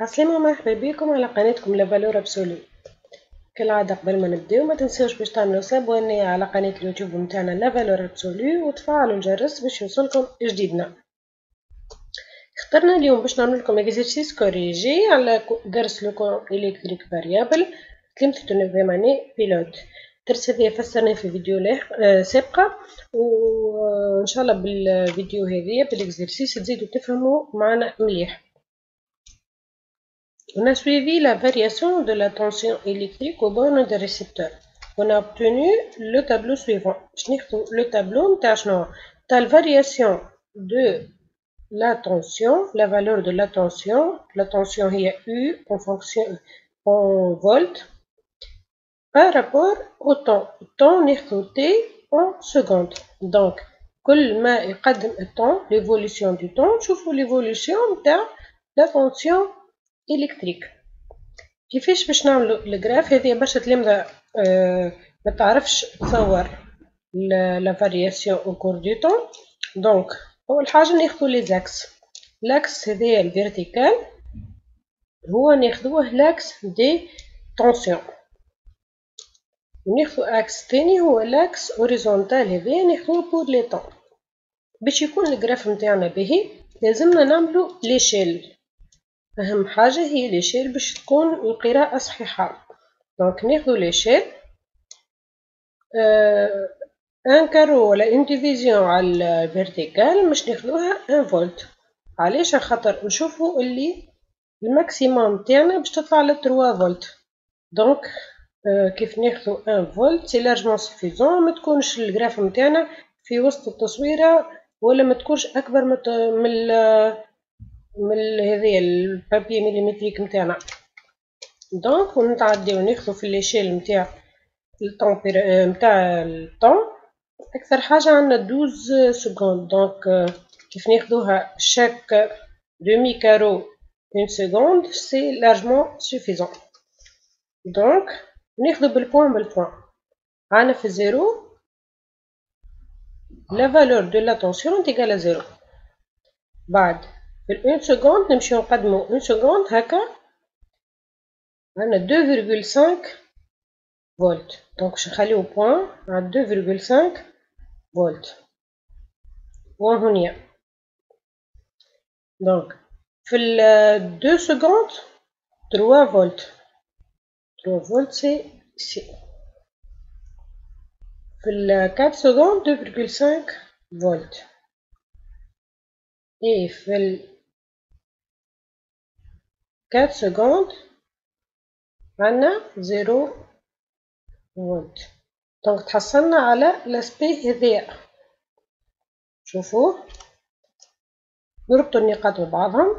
عسلامة ومرحبا بكم على قناتكم لا فالور ابسولو. كالعادة قبل ما نبداو ما تنساوش باش تعملوا سابوني على قناة اليوتيوب متاعنا لا فالور ابسولو وتفعلوا الجرس باش يوصلكم جديدنا. اخترنا اليوم باش نعمل لكم اكزرسيس كوريجي على درس لو كورون الكتريك فاريابل كلمة نوفي بيلوت. الدرس هذا فسرناه في فيديو سابقة، وان شاء الله بالفيديو هذه بالاكزرسيس تزيدوا تفهموا معنا مليح. On a suivi la variation de la tension électrique aux bornes des récepteurs. On a obtenu le tableau suivant. Le tableau la variation de la tension, la valeur de la tension est U en fonction en volts par rapport au temps. Le temps est noté en secondes. Donc, كل ما يقدم الtemps, l'évolution du temps, نشوفوا l'évolution de la tension électrique. كيفاش باش نعملوا الجراف هذه برشا تلامذة ما تعرفش تصور لا فارياسيون او كور دو طون. دونك اول حاجه ناخذوا لي زاكس. لاكس هذايا الفيرتيكال هو ناخذوه لاكس دي طونسيون، وناخذوا اكس ثاني هو لاكس اوريزونتال هذايا ناخذوه بور لي طون. باش يكون الجراف نتاعنا باهي لازمنا نعملوا ليشيل. أهم حاجة هي ليشيل باش تكون القراءة صحيحة. دونك ناخدو ليشيل ان كارو ولا ان ديفيزيون على الفيرتيكال باش ناخدوها ان فولت. علاش؟ خاطر نشوفو اللي الماكسيموم تاعنا باش تطلع ل 3 فولت. دونك كيف ناخدو ان فولت سي لارجمون سوفيزون، ما تكونش الجراف نتاعنا في وسط التصويرة ولا ما تكونش اكبر من هذه البابي ميليمتريك نتاعنا. دونك ونتعداو ناخذو في ليشيل نتاع نتاع الطون اكثر حاجه عندنا 12 سكوند. دونك كيف ناخذوها شاك دومي كارو 1 سكوند سي لارجمون سوفيزون. دونك ناخذو بالبوان عندنا في زيرو لا فالور دو لا طونسيون تيغال زيرو. بعد في 1 سكوند نمشيو نقدمو 1 سكوند هكا عندنا 2,5 فولت. دونك باش نخليو بوان على 2,5 فولت بوان هونيا. دونك في 2 سكوند 3 فولت 3 فولت سي في 4 سكوند 2,5 فولت اي في 4 سكوند عندنا 0 فولت. دونك تحصلنا على لاسبي هذايا. شوفوا نربطوا النقاط ببعضهم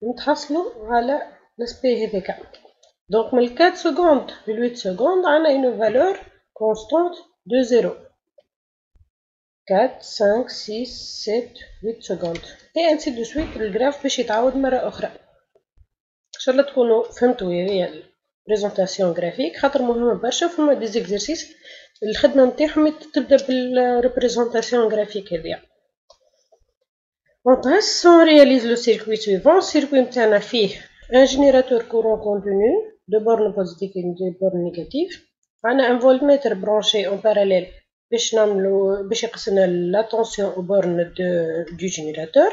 ونتحصلوا على لاسبي هذاك. دونك من 4 سكوند ل 8 سكوند عندنا اون فالور كونستانت دو 0 4 5 6 7 8 سكوند اي انسي دو سويت. الجراف باش يتعاود مره اخرى. ان شاء الله تكونوا فهمتوا هذه بريزونطاسيون جرافيك خاطر مهمه برشا. فما دي زيكزرسيس الخدمه نتاعهم تبدا بالريبريزونطاسيون جرافيك هذيا. On réalise le circuit suivant. السيركوي نتاعنا فيه un générateur courant continu de bornes positives et de bornes négatives. عندنا un voltmètre branché en parallèle باش يقسنا la tension aux bornes du générateur.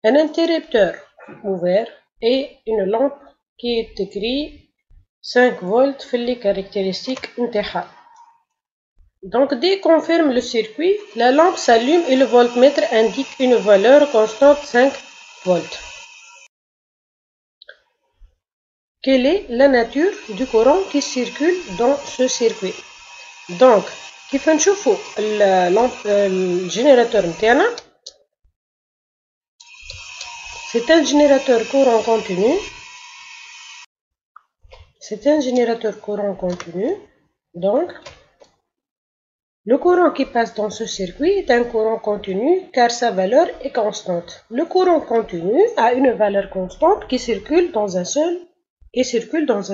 Un interrupteur ouvert et une lampe qui est écrit 5 volts في les caractéristiques نتاعها. Donc dès qu'on ferme le circuit, la lampe s'allume et le voltmètre indique une valeur constante 5 volts. Quelle est la nature du courant qui circule dans ce circuit? Donc كيف نشوفوا الجينيراتور نتاعنا c'est un générateur courant continu. C'est un générateur courant continu. Donc le courant qui passe dans ce circuit est un courant continu car sa valeur est constante. Le courant continu a une valeur constante qui circule dans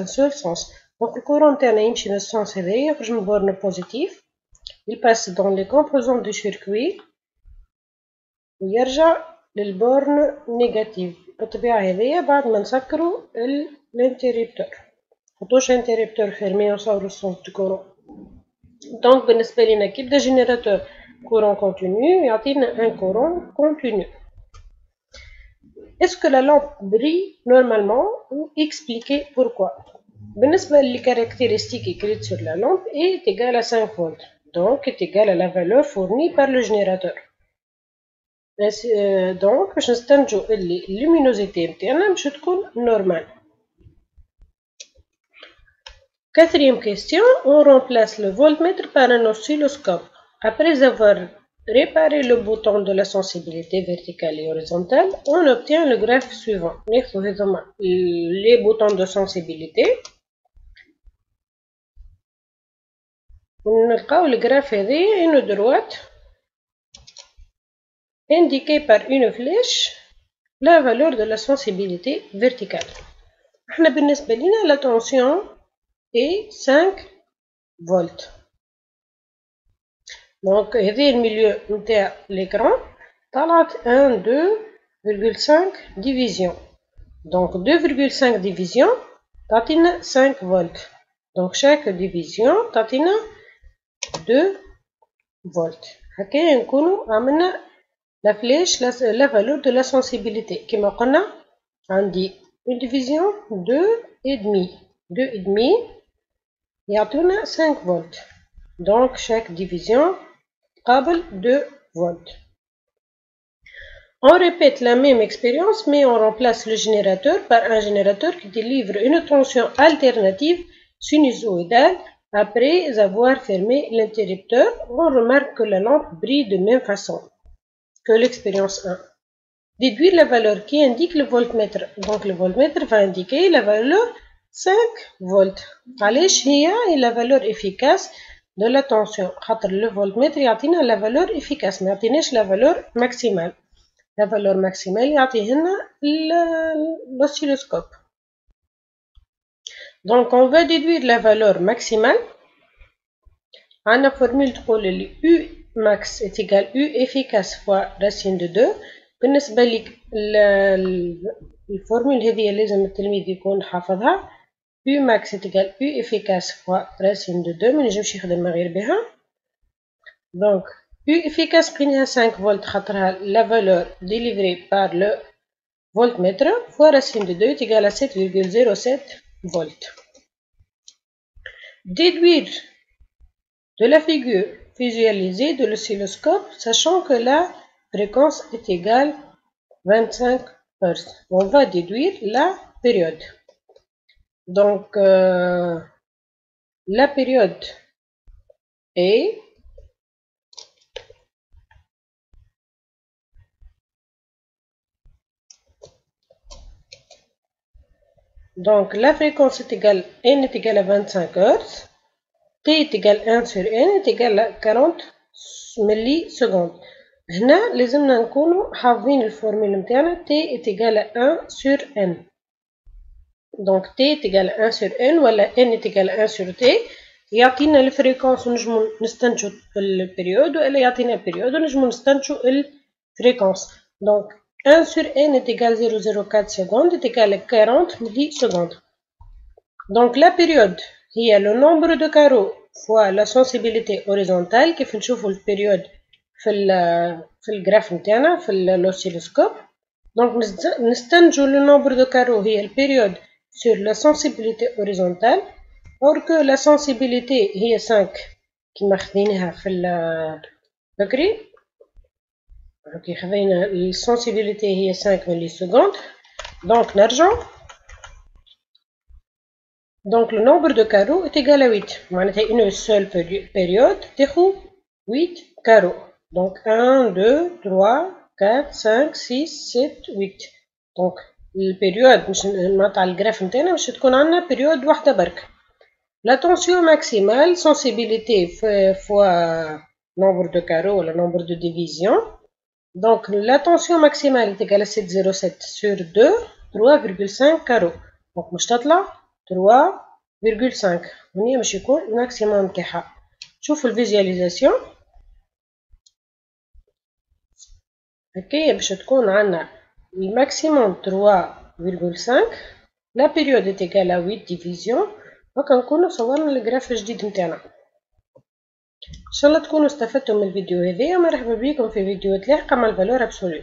un seul sens. Donc le courant تاعنا يمشي dans le sens هذايا يخرج من borne positive. Il passe dans les composants du circuit ويرجع للborne négative. بالطبيعة هذيا بعد ما نسكرو الانتريبتور نحطوش انتريبتور فيرمي ونصورو السونس دو كورون. دونك بالنسبة لينا كي بدا جينيراتور كورون كونتينيو يعطينا ان كورون كونتينيو. Est-ce que la lampe brille normalement ou expliquer pourquoi? بالنسبة للcaractéristique écrite sur la lampe est égale à 5 volts, donc est égale à la valeur fournie par le générateur. Donc باش نستنتجو اللي اللومينوزيتي نتاعنا باش تكون نورمال. Quatrième question, on remplace le voltmètre par un oscilloscope. Après avoir réparé le bouton de la sensibilité verticale et horizontale, on obtient le graphe suivant. Les boutons de sensibilité. Le graphe est une droite indiquée par une flèche la valeur de la sensibilité verticale. La tension est 5 volts. Donc, هذا الميليو نتاع l'écran طلعت 2,5 division. Donc 2,5 division تعطينا 5 volts. Donc chaque division تعطينا 2 volts. هكايا نكونوا عملنا la flèche la valeur de la sensibilité. كما قلنا عندي une division 2,5 يعطونا 5 volts. Donc chaque division قابل 2 volts. On répète la même expérience mais on remplace le générateur par un générateur qui délivre une tension alternative sinusoïdale. Après avoir fermé l'interrupteur, on remarque que la lampe brille de même façon que l'expérience 1. Déduire la valeur qui indique le voltmètre. Donc le voltmètre va indiquer la valeur 5 volts. علاش هي la valeur efficace de la tension. خاطر le voltmètre يعطينا la valeur efficace ما يعطيناش la valeur maximale. La valeur maximale يعطيه لنا l'oscilloscope. Donc on va déduire la valeur maximale. عندنا formule تقول اللي U max est égal U efficace fois racine de 2. بالنسبة لك الفورمول هذه لازم التلميذ يكون حافظها. U max est égal U efficace fois racine de 2 ما نجمش يخدم من غير بها. Donc U efficace قيناها 5 volts خاطرها la valeur délivrée par le voltmètre fois racine de 2 est égal à 7,07 volts. Déduire de la figure visualisée de l'oscilloscope sachant que la fréquence est égale 25 Hz. On va déduire la période. Donc la période est donc la fréquence est égale n est égale à 25 Hz. T est égal à 1 sur n est égal à 40 millisecondes. هنا لازمنا نكونوا حافظين الفورمول نتاعنا T est égal à 1 sur n. Donc T est égal à 1 sur n ولا n est égal à 1 sur T يعطينا الفريكونس ونجمو نستنتجو البريود ولا يعطينا البريود ونجمو نستنتجو الفريكونس. Donc 1 sur n est égal à 0,04 secondes est égal à 40 millisecondes. Donc la période هي le nombre de carreaux fois la sensibilité horizontale كيف نشوفوا البريود في الجراف نتاعنا في l'oscilloscope. Donc نستنتجو le nombre de carreaux هي البريود sur la sensibilité horizontale or que la sensibilité هي 5 كيما خذيناها في بكري. اوكي خذينا السنسيبيليتي هي 5 millisecondes. Donc نرجع. Donc le nombre de carreaux est égal à 8. معناتها une seule période تاخذ 8 carreaux. Donc 1, 2, 3, 4, 5, 6, 7, 8. Donc البيريود مش نقطع الجراف نتاعنا باش تكون عندنا بيريود واحدة برك. La tension maximale, sensibilité fois nombre de carreaux ou le nombre de divisions. Donc la tension maximale est égale à 7,07 sur 2, 3,5 carreaux. Donc مش تطلع 3,5 هني باش يكون الماكسيموم نتاعها. شوفوا الفيزياليزاسيون هكايا باش تكون عندنا الماكسيموم 3,5. لا بيريود est égale à 8 ديفيزيون. هاكا نكونو صورنا الجراف الجديد نتاعنا. ان شاء الله تكونوا استفدتوا من الفيديو هذايا. مرحبا بكم في فيديوهات لاحقه مع الفالور ابسولو.